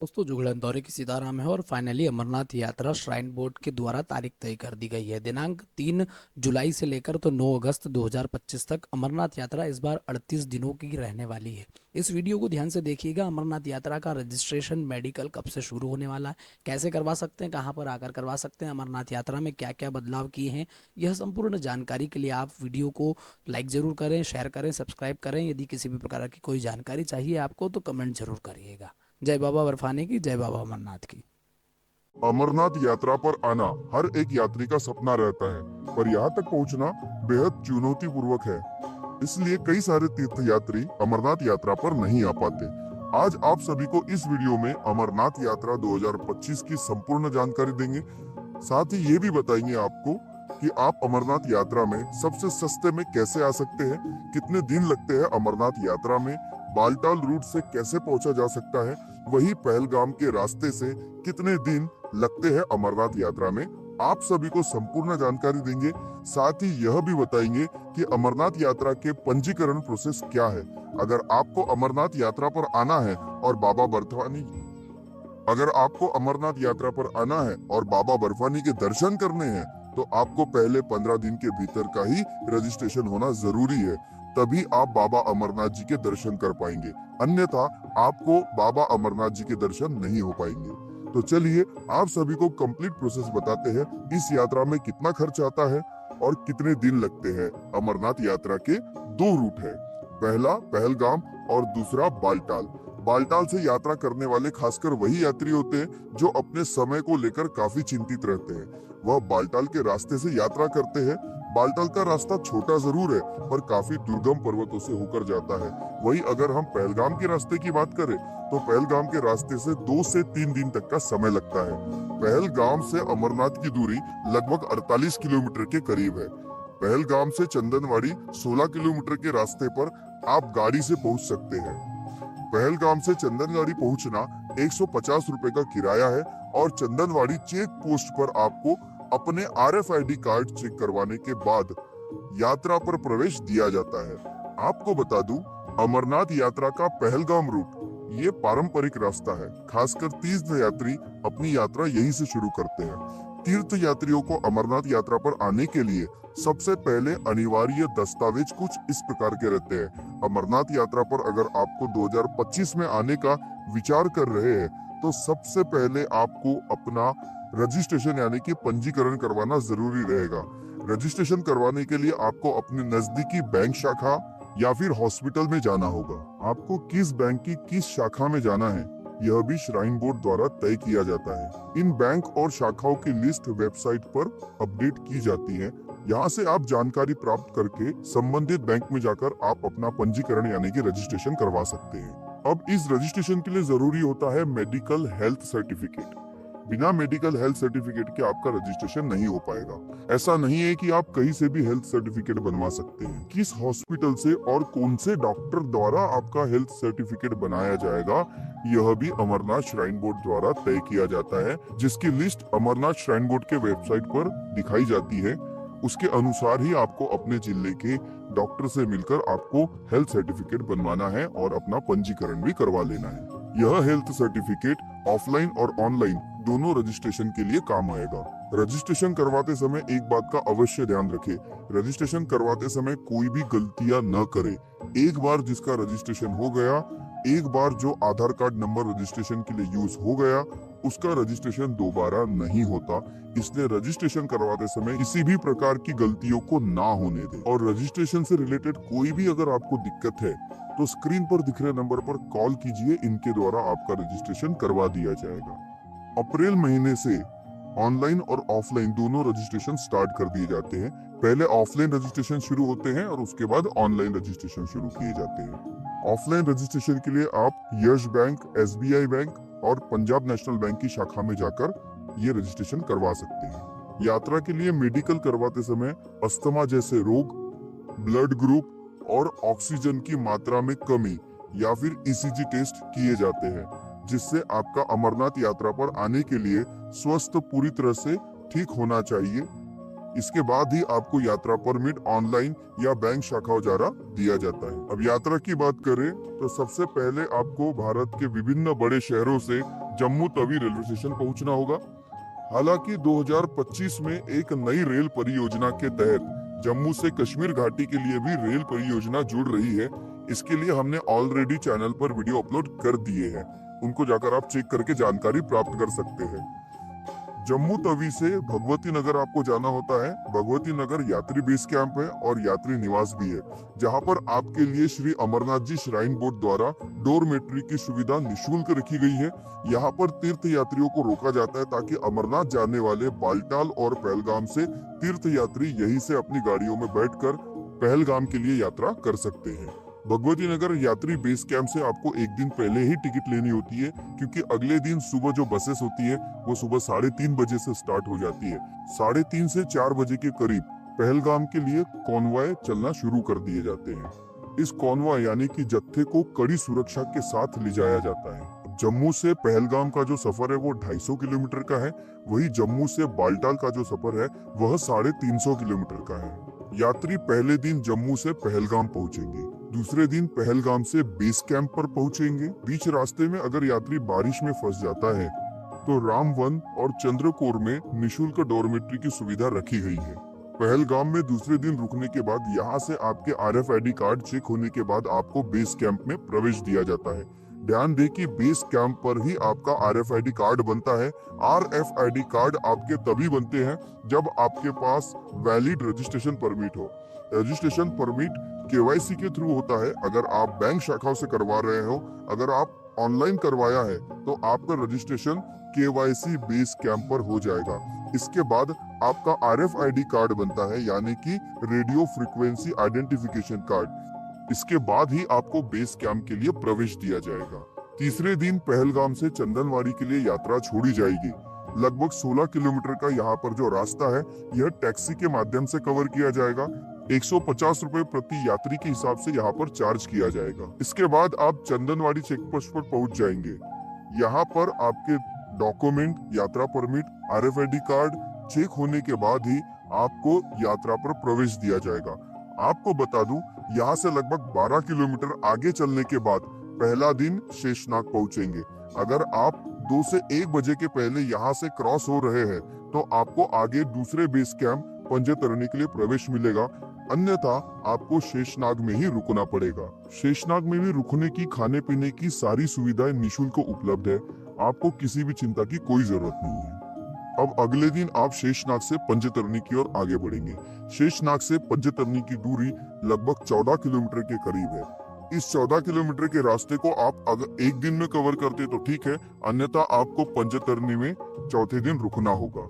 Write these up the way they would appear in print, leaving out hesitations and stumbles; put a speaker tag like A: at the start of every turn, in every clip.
A: दोस्तों जुगलन दौरे की सीताराम है और फाइनली अमरनाथ यात्रा श्राइन बोर्ड के द्वारा तारीख तय कर दी गई है। दिनांक 3 जुलाई से लेकर तो 9 अगस्त 2025 तक अमरनाथ यात्रा इस बार 38 दिनों की रहने वाली है। इस वीडियो को ध्यान से देखिएगा। अमरनाथ यात्रा का रजिस्ट्रेशन मेडिकल कब से शुरू होने वाला है, कैसे करवा सकते हैं, कहाँ पर आकर करवा सकते हैं, अमरनाथ यात्रा में क्या क्या बदलाव किए हैं, यह संपूर्ण जानकारी के लिए आप वीडियो को लाइक ज़रूर करें, शेयर करें, सब्सक्राइब करें। यदि किसी भी प्रकार की कोई जानकारी चाहिए आपको तो कमेंट जरूर करिएगा। जय बाबा बर्फानी की, जय बाबा अमरनाथ की।
B: अमरनाथ यात्रा पर आना हर एक यात्री का सपना रहता है, पर यहाँ तक पहुँचना बेहद चुनौतीपूर्वक है। इसलिए कई सारे तीर्थयात्री अमरनाथ यात्रा पर नहीं आ पाते। आज आप सभी को इस वीडियो में अमरनाथ यात्रा 2025 की संपूर्ण जानकारी देंगे। साथ ही ये भी बताएंगे आपको कि आप अमरनाथ यात्रा में सबसे सस्ते में कैसे आ सकते हैं, कितने दिन लगते हैं अमरनाथ यात्रा में, बालटाल रूट से कैसे पहुंचा जा सकता है, वही पहलगाम के रास्ते से कितने दिन लगते हैं अमरनाथ यात्रा में। आप सभी को संपूर्ण जानकारी देंगे। साथ ही यह भी बताएंगे कि अमरनाथ यात्रा के पंजीकरण प्रोसेस क्या है। अगर आपको अमरनाथ यात्रा पर आना है और बाबा बर्फानी अगर आपको अमरनाथ यात्रा पर आना है और बाबा बर्फानी के दर्शन करने हैं तो आपको पहले 15 दिन के भीतर का ही रजिस्ट्रेशन होना जरूरी है। तभी आप बाबा अमरनाथ जी के दर्शन कर पाएंगे, अन्यथा आपको बाबा अमरनाथ जी के दर्शन नहीं हो पाएंगे। तो चलिए आप सभी को कंप्लीट प्रोसेस बताते हैं। इस यात्रा में कितना खर्च आता है और कितने दिन लगते हैं। अमरनाथ यात्रा के दो रूट है, पहला पहलगाम और दूसरा बालटाल। बालटाल से यात्रा करने वाले खासकर वही यात्री होते हैं जो अपने समय को लेकर काफी चिंतित रहते हैं। वह बालटाल के रास्ते से यात्रा करते हैं। बालटाल का रास्ता छोटा जरूर है पर काफी दुर्गम पर्वतों से होकर जाता है। वही अगर हम पहलगाम के रास्ते की बात करें तो पहलगाम के रास्ते से 2 से 3 दिन तक का समय लगता है। पहलगाम से अमरनाथ की दूरी लगभग 48 किलोमीटर के करीब है। पहलगाम से चंदनवाड़ी 16 किलोमीटर के रास्ते पर आप गाड़ी से पहुंच सकते हैं। पहलगाम से चंदनवाड़ी पहुंचना 150 रुपए का किराया है और चंदनवाड़ी चेक पोस्ट पर आपको अपने RFID कार्ड चेक करवाने के बाद यात्रा पर प्रवेश दिया जाता है। आपको बता दूं, अमरनाथ यात्रा का पहलगाम रूट ये पारंपरिक रास्ता है। खासकर तीर्थ यात्री अपनी यात्रा यहीं से शुरू करते हैं। तीर्थ यात्रियों को अमरनाथ यात्रा पर आने के लिए सबसे पहले अनिवार्य दस्तावेज कुछ इस प्रकार के रहते हैं। अमरनाथ यात्रा पर अगर आपको 2025 में आने का विचार कर रहे हैं तो सबसे पहले आपको अपना रजिस्ट्रेशन यानी कि पंजीकरण करवाना जरूरी रहेगा। रजिस्ट्रेशन करवाने के लिए आपको अपने नजदीकी बैंक शाखा या फिर हॉस्पिटल में जाना होगा। आपको किस बैंक की किस शाखा में जाना है यह भी श्राइन बोर्ड द्वारा तय किया जाता है। इन बैंक और शाखाओं की लिस्ट वेबसाइट पर अपडेट की जाती है। यहाँ से आप जानकारी प्राप्त करके संबंधित बैंक में जाकर आप अपना पंजीकरण यानी कि रजिस्ट्रेशन करवा सकते हैं। अब इस रजिस्ट्रेशन के लिए जरूरी होता है मेडिकल हेल्थ सर्टिफिकेट। बिना मेडिकल हेल्थ सर्टिफिकेट के आपका रजिस्ट्रेशन नहीं हो पाएगा। ऐसा नहीं है कि आप कहीं से भी हेल्थ सर्टिफिकेट बनवा सकते हैं। किस हॉस्पिटल से और कौन से डॉक्टर द्वारा आपका हेल्थ सर्टिफिकेट बनाया जाएगा यह भी अमरनाथ श्राइन बोर्ड द्वारा तय किया जाता है, जिसकी लिस्ट अमरनाथ श्राइन बोर्ड के वेबसाइट पर दिखाई जाती है। उसके अनुसार ही आपको अपने जिले के डॉक्टर से मिलकर आपको हेल्थ सर्टिफिकेट बनवाना है और अपना पंजीकरण भी करवा लेना है। यह हेल्थ सर्टिफिकेट ऑफलाइन और ऑनलाइन दोनों रजिस्ट्रेशन के लिए काम आएगा। रजिस्ट्रेशन करवाते समय एक बात का अवश्य ध्यान रखें, रजिस्ट्रेशन करवाते समय कोई भी गलतियां न करे। एक बार जिसका रजिस्ट्रेशन हो गया, एक बार जो आधार कार्ड नंबर रजिस्ट्रेशन के लिए यूज हो गया, उसका रजिस्ट्रेशन दोबारा नहीं होता। इसलिए रजिस्ट्रेशन करवाते समय किसी भी प्रकार की गलतियों को ना होने दें। और रजिस्ट्रेशन से रिलेटेड कोई भी अगर आपको दिक्कत है तो स्क्रीन पर दिख रहे नंबर पर कॉल कीजिए, इनके द्वारा आपका रजिस्ट्रेशन करवा दिया जाएगा। अप्रैल महीने से ऑनलाइन और ऑफलाइन दोनों रजिस्ट्रेशन स्टार्ट कर दिए जाते हैं। पहले ऑफलाइन रजिस्ट्रेशन शुरू होते हैं और उसके बाद ऑनलाइन रजिस्ट्रेशन शुरू किए जाते हैं। ऑफलाइन रजिस्ट्रेशन के लिए आप यस बैंक, SBI बैंक और पंजाब नेशनल बैंक की शाखा में जाकर ये रजिस्ट्रेशन करवा सकते हैं। यात्रा के लिए मेडिकल करवाते समय अस्थमा जैसे रोग, ब्लड ग्रुप और ऑक्सीजन की मात्रा में कमी या फिर ECG टेस्ट किए जाते हैं, जिससे आपका अमरनाथ यात्रा पर आने के लिए स्वस्थ पूरी तरह से ठीक होना चाहिए। इसके बाद ही आपको यात्रा परमिट ऑनलाइन या बैंक शाखाओं द्वारा दिया जाता है। अब यात्रा की बात करें तो सबसे पहले आपको भारत के विभिन्न बड़े शहरों से जम्मू तवी रेलवे स्टेशन पहुंचना होगा। हालांकि 2025 में एक नई रेल परियोजना के तहत जम्मू से कश्मीर घाटी के लिए भी रेल परियोजना जुड़ रही है। इसके लिए हमने ऑलरेडी चैनल पर वीडियो अपलोड कर दिए हैं, उनको जाकर आप चेक करके जानकारी प्राप्त कर सकते हैं। जम्मू तवी से भगवती नगर आपको जाना होता है। भगवती नगर यात्री बेस कैंप है और यात्री निवास भी है, जहां पर आपके लिए श्री अमरनाथ जी श्राइन बोर्ड द्वारा डोरमेट्री की सुविधा निशुल्क रखी गई है। यहाँ पर तीर्थ यात्रियों को रोका जाता है ताकि अमरनाथ जाने वाले बालटाल और पहलगाम से तीर्थ यात्री यहीं से अपनी गाड़ियों में बैठकर पहलगाम के लिए यात्रा कर सकते हैं। भगवती नगर यात्री बेस कैंप से आपको एक दिन पहले ही टिकट लेनी होती है, क्योंकि अगले दिन सुबह जो बसेस होती है वो सुबह 3:30 बजे से स्टार्ट हो जाती है। 3:30 से 4 बजे के करीब पहलगाम के लिए कॉन्वॉय चलना शुरू कर दिए जाते हैं। इस कॉन्वॉय यानी कि जत्थे को कड़ी सुरक्षा के साथ ले जाया जाता है। जम्मू से पहलगाम का जो सफर है वो 250 किलोमीटर का है, वही जम्मू से बालटाल का जो सफर है वह 350 किलोमीटर का है। यात्री पहले दिन जम्मू से पहलगाम पहुंचेंगे, दूसरे दिन पहलगाम से बेस कैंप पर पहुंचेंगे। बीच रास्ते में अगर यात्री बारिश में फंस जाता है तो रामवन और चंद्रकोर में निशुल्क डॉर्मेट्री की सुविधा रखी गई है। पहलगाम में दूसरे दिन रुकने के बाद यहाँ से आपके RFID कार्ड चेक होने के बाद आपको बेस कैंप में प्रवेश दिया जाता है। ध्यान दें कि बेस कैंप पर ही आपका RFID कार्ड बनता है। RFID कार्ड आपके तभी बनते हैं जब आपके पास वैलिड रजिस्ट्रेशन परमिट हो। रजिस्ट्रेशन परमिट KYC के थ्रू होता है। अगर आप बैंक शाखाओं से करवा रहे हो, अगर आप ऑनलाइन करवाया है तो आपका रजिस्ट्रेशन KYC बेस कैंप पर हो जाएगा। इसके बाद आपका RFID कार्ड बनता है, यानी कि रेडियो फ्रीक्वेंसी आइडेंटिफिकेशन कार्ड। इसके बाद ही आपको बेस कैंप के लिए प्रवेश दिया जाएगा। तीसरे दिन पहलगाम से चंदनवाड़ी के लिए यात्रा छोड़ी जाएगी। लगभग 16 किलोमीटर का यहाँ पर जो रास्ता है यह टैक्सी के माध्यम से कवर किया जाएगा। 150 रुपए प्रति यात्री के हिसाब से यहाँ पर चार्ज किया जाएगा। इसके बाद आप चंदनवाड़ी चेक पोस्ट पर पहुंच जाएंगे। यहाँ पर आपके डॉक्यूमेंट, यात्रा परमिट, RFID कार्ड चेक होने के बाद ही आपको यात्रा पर प्रवेश दिया जाएगा। आपको बता दूं, यहाँ से लगभग 12 किलोमीटर आगे चलने के बाद पहला दिन शेषनाग पहुंचेंगे। अगर आप 2 से 1 बजे के पहले यहाँ से क्रॉस हो रहे हैं तो आपको आगे दूसरे बेस कैंप पंजतरणी के लिए प्रवेश मिलेगा, अन्यथा आपको शेषनाग में ही रुकना पड़ेगा। शेषनाग में भी रुकने की, खाने पीने की सारी सुविधाएं निशुल्क उपलब्ध है। आपको किसी भी चिंता की कोई जरूरत नहीं है। अब अगले दिन आप शेषनाग से पंजतरणी की ओर आगे बढ़ेंगे। शेषनाग से पंजतरणी की दूरी लगभग 14 किलोमीटर के करीब है। इस 14 किलोमीटर के रास्ते को आप अगर एक दिन में कवर करते तो ठीक है, अन्यथा आपको पंजतरणी में चौथे दिन रुकना होगा।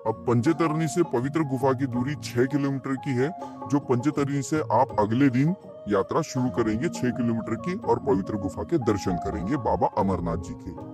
B: अब पंजतरणी से पवित्र गुफा की दूरी 6 किलोमीटर की है, जो पंजतरणी से आप अगले दिन यात्रा शुरू करेंगे 6 किलोमीटर की और पवित्र गुफा के दर्शन करेंगे बाबा अमरनाथ जी के।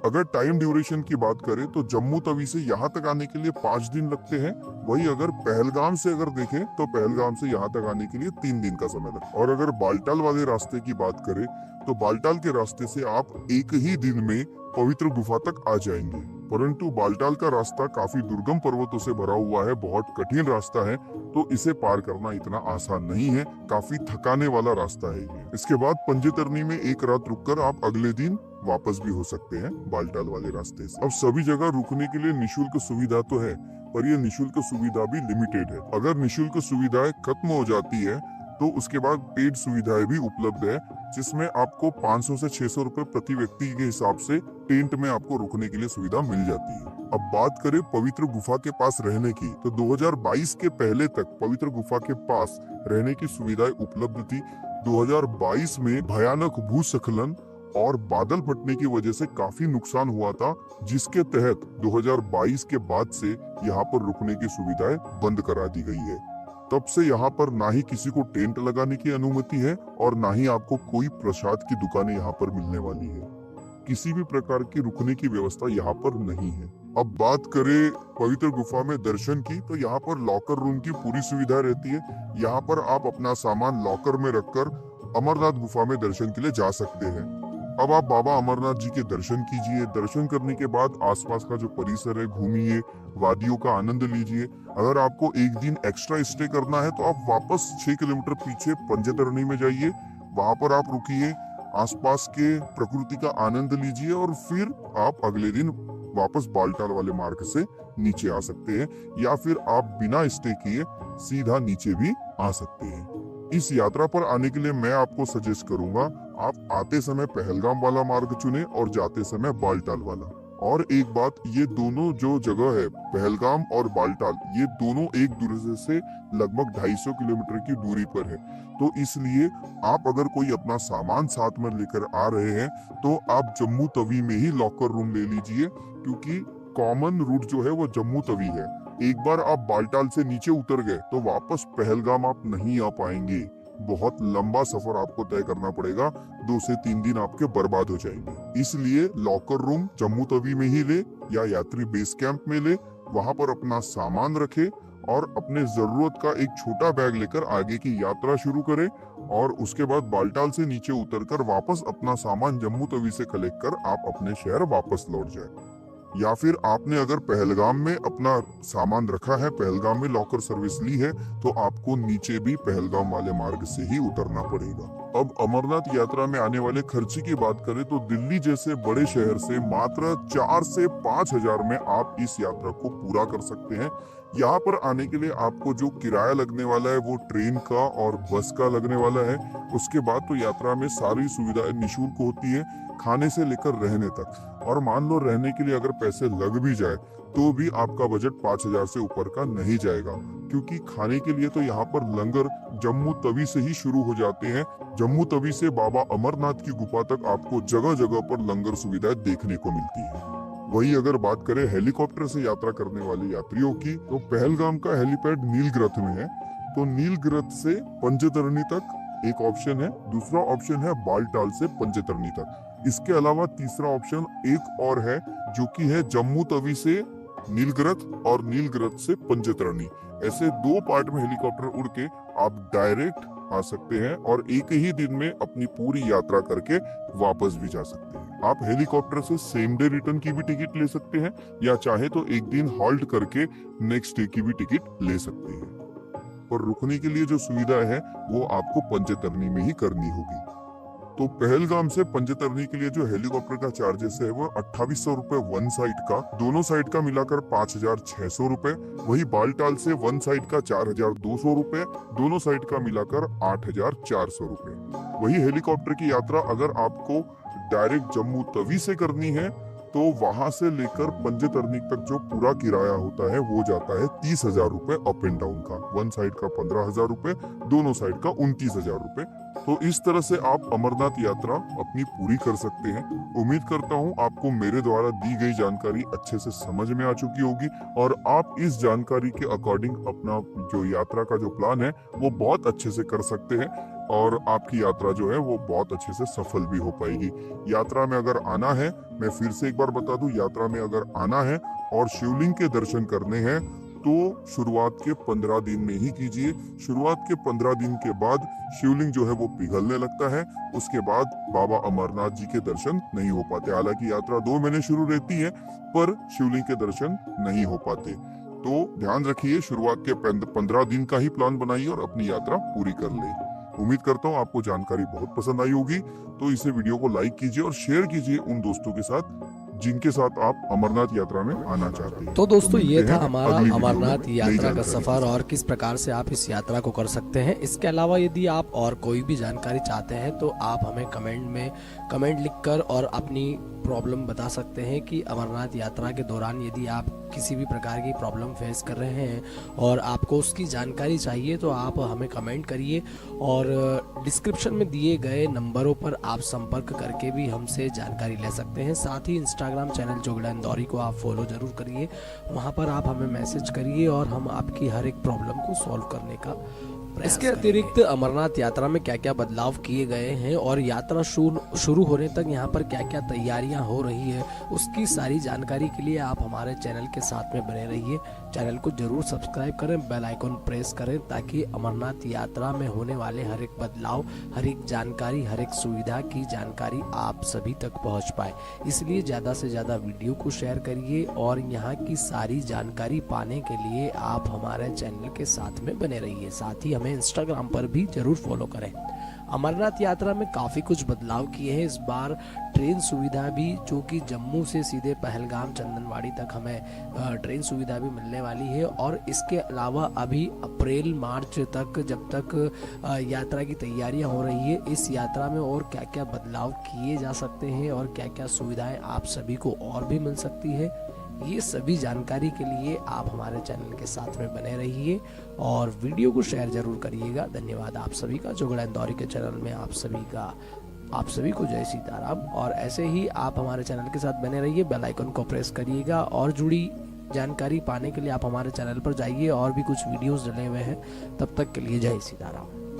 B: अगर टाइम ड्यूरेशन की बात करें तो जम्मू तवी से यहाँ तक आने के लिए 5 दिन लगते हैं। वही अगर पहलगाम से अगर देखें तो पहलगाम से यहाँ तक आने के लिए 3 दिन का समय लगता है। और अगर बालटाल वाले रास्ते की बात करें तो बालटाल के रास्ते से आप एक ही दिन में पवित्र गुफा तक आ जाएंगे। परंतु बालटाल का रास्ता काफी दुर्गम पर्वतों से भरा हुआ है, बहुत कठिन रास्ता है, तो इसे पार करना इतना आसान नहीं है, काफी थकाने वाला रास्ता है ये। इसके बाद पंजतरणी में एक रात रुककर आप अगले दिन वापस भी हो सकते हैं बालटाल वाले रास्ते से। अब सभी जगह रुकने के लिए निशुल्क सुविधा तो है, पर यह निशुल्क सुविधा भी लिमिटेड है। अगर निशुल्क सुविधाएं खत्म हो जाती है तो उसके बाद पेड सुविधाएं भी उपलब्ध है, जिसमें आपको 500 से 600 रुपए प्रति व्यक्ति के हिसाब से टेंट में आपको रुकने के लिए सुविधा मिल जाती है। अब बात करें पवित्र गुफा के पास रहने की, तो 2022 के पहले तक पवित्र गुफा के पास रहने की सुविधाएं उपलब्ध थी। 2022 में भयानक भूस्खलन और बादल फटने की वजह से काफी नुकसान हुआ था, जिसके तहत 2022 के बाद से यहाँ पर रुकने की सुविधाएं बंद करा दी गई है। तब से यहाँ पर ना ही किसी को टेंट लगाने की अनुमति है और ना ही आपको कोई प्रसाद की दुकानें यहाँ पर मिलने वाली है। किसी भी प्रकार की रुकने की व्यवस्था यहाँ पर नहीं है। अब बात करें पवित्र गुफा में दर्शन की, तो यहाँ पर लॉकर रूम की पूरी सुविधा रहती है। यहाँ पर आप अपना सामान लॉकर में रखकर अमरनाथ गुफा में दर्शन के लिए जा सकते हैं। अब आप बाबा अमरनाथ जी के दर्शन कीजिए। दर्शन करने के बाद आसपास का जो परिसर है घूमिए, वादियों का आनंद लीजिए। अगर आपको एक दिन एक्स्ट्रा स्टे करना है तो आप वापस 6 किलोमीटर पीछे पंजतरणी में जाइए, वहां पर आप रुकिए। आसपास के प्रकृति का आनंद लीजिए और फिर आप अगले दिन वापस बालटाल वाले मार्ग से नीचे आ सकते हैं, या फिर आप बिना स्टे किए सीधा नीचे भी आ सकते हैं। इस यात्रा पर आने के लिए मैं आपको सजेस्ट करूंगा, आप आते समय पहलगाम वाला मार्ग चुने और जाते समय बालटाल वाला। और एक बात, ये दोनों जो जगह है पहलगाम और बालटाल, ये दोनों एक दूसरे से लगभग 250 किलोमीटर की दूरी पर है। तो इसलिए आप अगर कोई अपना सामान साथ में लेकर आ रहे हैं तो आप जम्मू तवी में ही लॉकर रूम ले लीजिए, क्योंकि कॉमन रूट जो है वो जम्मू तवी है। एक बार आप बालटाल से नीचे उतर गए तो वापस पहलगाम आप नहीं आ पाएंगे। बहुत लंबा सफर आपको तय करना पड़ेगा, 2 से 3 दिन आपके बर्बाद हो जाएंगे। इसलिए लॉकर रूम जम्मू तवी में ही ले या यात्री बेस कैंप में ले, वहां पर अपना सामान रखे और अपने जरूरत का एक छोटा बैग लेकर आगे की यात्रा शुरू करें, और उसके बाद बालटाल से नीचे उतरकर वापस अपना सामान जम्मू तवी से कलेक्ट कर आप अपने शहर वापस लौट जाए। या फिर आपने अगर पहलगाम में अपना सामान रखा है, पहलगाम में लॉकर सर्विस ली है, तो आपको नीचे भी पहलगाम वाले मार्ग से ही उतरना पड़ेगा। अब अमरनाथ यात्रा में आने वाले खर्चे की बात करें तो दिल्ली जैसे बड़े शहर से मात्र 4 से 5 हजार में आप इस यात्रा को पूरा कर सकते हैं। यहाँ पर आने के लिए आपको जो किराया लगने वाला है वो ट्रेन का और बस का लगने वाला है। उसके बाद तो यात्रा में सारी सुविधाएं निःशुल्क होती है, खाने से लेकर रहने तक। और मान लो रहने के लिए अगर पैसे लग भी जाए तो भी आपका बजट 5,000 से ऊपर का नहीं जाएगा, क्योंकि खाने के लिए तो यहाँ पर लंगर जम्मू तवी से ही शुरू हो जाते हैं। जम्मू तवी से बाबा अमरनाथ की गुफा तक आपको जगह जगह पर लंगर सुविधाएं देखने को मिलती है। वही अगर बात करें हेलीकॉप्टर से यात्रा करने वाले यात्रियों की, तो पहलगाम का हेलीपैड नीलगिरथ में है, तो नीलगिरथ से पंजतरणी तक एक ऑप्शन है, दूसरा ऑप्शन है बालटाल से पंजतरणी तक। इसके अलावा तीसरा ऑप्शन एक और है, जो कि है जम्मू तवी से नीलगिरथ और नीलगिरथ से पंजतरणी। ऐसे 2 पार्ट में हेलीकॉप्टर उड़ के आप डायरेक्ट आ सकते हैं और एक ही दिन में अपनी पूरी यात्रा करके वापस भी जा सकते हैं। आप हेलीकॉप्टर से सेम डे रिटर्न की भी टिकट ले सकते हैं, या चाहे तो एक दिन हॉल्ट करके नेक्स्ट डे की भी टिकट ले सकते हैं। पर रुकने के लिए जो सुविधा है वो आपको पंजतरणी में ही करनी होगी। तो पहलगाम से पंजतरणी के लिए जो हेलीकॉप्टर का चार्जेस है वो 2800 रुपए वन साइड का, दोनों साइड का मिलाकर 5,600 रुपए। वही बालटाल से वन साइड का 4,200 रुपए, दोनों साइड का मिलाकर 8,400 रुपए। वही हेलीकॉप्टर की यात्रा अगर आपको डायरेक्ट जम्मू तवी से करनी है तो वहां से लेकर पंजतरणी तक जो पूरा किराया होता है वो जाता है 30,000 रुपए अप एंड डाउन का। वन साइड का 15,000 रुपए, दोनों साइड का 29,000 रुपए। तो इस तरह से आप अमरनाथ यात्रा अपनी पूरी कर सकते हैं। उम्मीद करता हूं आपको मेरे द्वारा दी गई जानकारी अच्छे से समझ में आ चुकी होगी और आप इस जानकारी के अकॉर्डिंग अपना जो यात्रा का जो प्लान है वो बहुत अच्छे से कर सकते हैं और आपकी यात्रा जो है वो बहुत अच्छे से सफल भी हो पाएगी। यात्रा में अगर आना है, मैं फिर से एक बार बता दूं, यात्रा में अगर आना है और शिवलिंग के दर्शन करने हैं तो शुरुआत के 15 दिन में ही कीजिए। शुरुआत के 15 दिन के बाद शिवलिंग जो है वो पिघलने लगता है, उसके बाद बाबा अमरनाथ जी के दर्शन नहीं हो पाते। हालांकि यात्रा 2 महीने शुरू रहती है पर शिवलिंग के दर्शन नहीं हो पाते। तो ध्यान रखिए, शुरुआत के 15 दिन का ही प्लान बनाइए और अपनी यात्रा पूरी कर ले। उम्मीद करता हूँ आपको जानकारी बहुत पसंद आई होगी, तो इसे वीडियो को लाइक कीजिए और शेयर कीजिए उन दोस्तों के साथ जिनके साथ आप अमरनाथ यात्रा में आना चाहते हैं।
A: तो दोस्तों ये था
B: हैं
A: हमारा
B: अगली वीडियो में
A: अमरनाथ
B: नई
A: यात्रा का
B: जानकारी
A: सफर और किस प्रकार से आप इस यात्रा को कर सकते हैं। इसके अलावा यदि आप और कोई भी जानकारी चाहते हैं तो आप हमें कमेंट लिखकर और अपनी प्रॉब्लम बता सकते हैं कि अमरनाथ यात्रा के दौरान यदि आप किसी भी प्रकार की प्रॉब्लम फेस कर रहे हैं और आपको उसकी जानकारी चाहिए तो आप हमें कमेंट करिए और डिस्क्रिप्शन में दिए गए नंबरों पर आप संपर्क करके भी हमसे जानकारी ले सकते हैं। साथ ही इंस्टाग्राम चैनल जोगड़ा इंदौरी को आप फॉलो जरूर करिए, वहाँ पर आप हमें मैसेज करिए और हम आपकी हर एक प्रॉब्लम को सॉल्व करने का इसके अतिरिक्त अमरनाथ यात्रा में क्या क्या बदलाव किए गए हैं और यात्रा शुरू होने तक यहाँ पर क्या क्या तैयारियां हो रही है, उसकी सारी जानकारी के लिए आप हमारे चैनल के साथ में बने रहिए। चैनल को जरूर सब्सक्राइब करें, बेल आइकन प्रेस करें ताकि अमरनाथ यात्रा में होने वाले हर एक बदलाव, हर एक जानकारी, हर एक सुविधा की जानकारी आप सभी तक पहुँच पाए। इसलिए ज़्यादा से ज़्यादा वीडियो को शेयर करिए और यहाँ की सारी जानकारी पाने के लिए आप हमारे चैनल के साथ में बने रहिए। साथ ही हमें इंस्टाग्राम पर भी जरूर फॉलो करें। अमरनाथ यात्रा में काफ़ी कुछ बदलाव किए हैं इस बार। ट्रेन सुविधा भी, जो कि जम्मू से सीधे पहलगाम चंदनवाड़ी तक हमें ट्रेन सुविधा भी मिलने वाली है। और इसके अलावा अभी अप्रैल मार्च तक, जब तक यात्रा की तैयारियां हो रही है, इस यात्रा में और क्या क्या बदलाव किए जा सकते हैं और क्या क्या सुविधाएं आप सभी को और भी मिल सकती है, ये सभी जानकारी के लिए आप हमारे चैनल के साथ में बने रहिए और वीडियो को शेयर जरूर करिएगा। धन्यवाद आप सभी का। जोगड़ा इंदौरी के चैनल में आप सभी को जय सीताराम। और ऐसे ही आप हमारे चैनल के साथ बने रहिए, बेल आइकन को प्रेस करिएगा और जुड़ी जानकारी पाने के लिए आप हमारे चैनल पर जाइए, और भी कुछ वीडियोस डले हुए हैं। तब तक के लिए जय सीताराम।